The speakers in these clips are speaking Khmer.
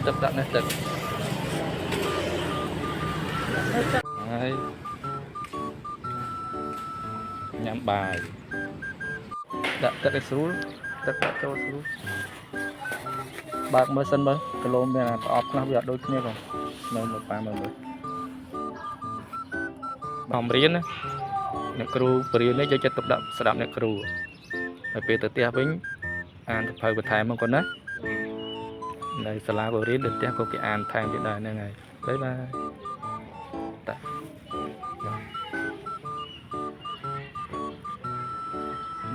ទឹកដាក់នេះទឹកហើយញ៉ាំបាយដាក់ទឹកឲ្យស្រួលទឹកដាក់ចូលស្រួលបើកមើលសិនមើលគីឡូមានប្រអប់ខ្លះវាអត់ដូចគ្នាបងមើលប៉ាមើលបំរៀនណាអ្នកគ្រូបរៀននេះយកចិត្តទុកដាក់ស្ដាប់អ្នកគ្រូហើយពេលទៅផ្ទះវិញអានសភៅបន្ថែមមកគាត់ណានៅសាលាបរៀនទៅផ្ទះក៏គេអានថែមទៀតដែរហ្នឹងហើយបាយបាយតា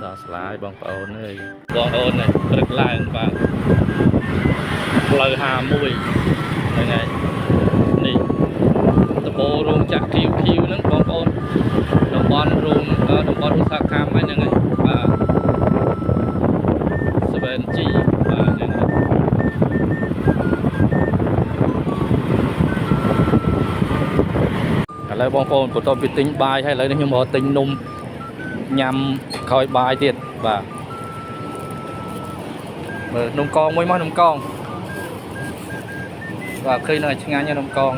ដល់សាលាឲ្យបងប្អូនអើយបងប្អូនព្រឹកឡើងបាទផ្លូវ51ហ្នឹងហើយនេះតបោរោងចក្រភីវហ្នឹងបងប្អូនតំបន់រោងតំបន់ឧស្សាហកម្មហ្នឹងហើយបាទ 7G បាទហ្នឹងហើយឥឡូវបងប្អូនបន្ទាប់ពីទិញបាយហើយឥឡូវនេះខ្ញុំមកទិញនំញ៉ាំក្រោយបាយទៀតបាទមើលនំកងមួយមកនំកងបាទឃើញនៅឆ្ងាញ់នំកង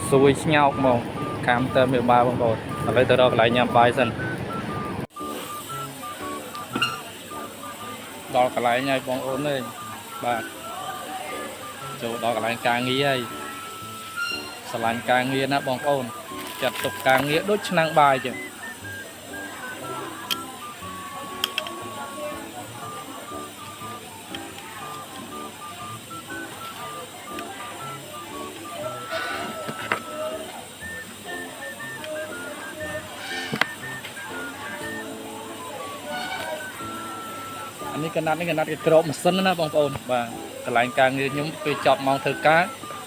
ស្រួយស្ញោកហ្មងខាំទៅមានបាយបងប្អូនឥឡូវទៅរកកន្លែងញ៉ាំបាយសិនដល់កន្លែងហើយបងប្អូនអើយបាទចូលដល់កន្លែងការងារហើយស្រឡាញ់ការងារណាបងប្អូនចាត់ទុកការងារដូចឆ្នាំងបាយចឹងអានេះកណាត់នេះកណាត់គេក្របម៉ាស៊ីនណាបងប្អូនបាទកន្លែងការងារខ្ញុំពេលចប់ម៉ោងធ្វើការ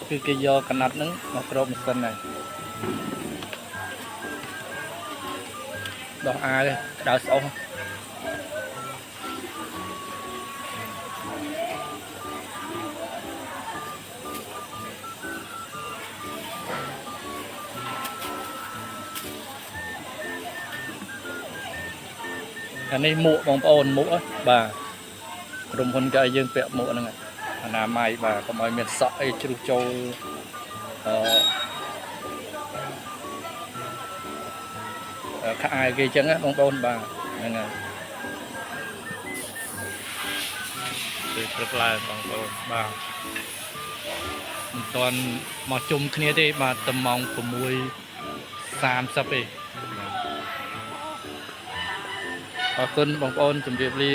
គឺគេយកកណាត់ហ្នឹងមកក្របម៉ាស៊ីនហើយដោះអាវក្តៅស្អុះអានេះមួកបងប្អូនមួកបាទក្រុមហ៊ុនគេឲ្យយើងពាក់មួកហ្នឹងអនាម័យបាទកុំឲ្យមានសក់អីជ្រុះចូលខោអាវគេចឹងណាបងប្អូនបាទហ្នឹងហើយពេលព្រឹកឡើងបងប្អូនបាទមិនទាន់មកជុំគ្នាទេបាទតែម៉ោង6:30ទេអរគុណបងប្អូនជម្រាបលា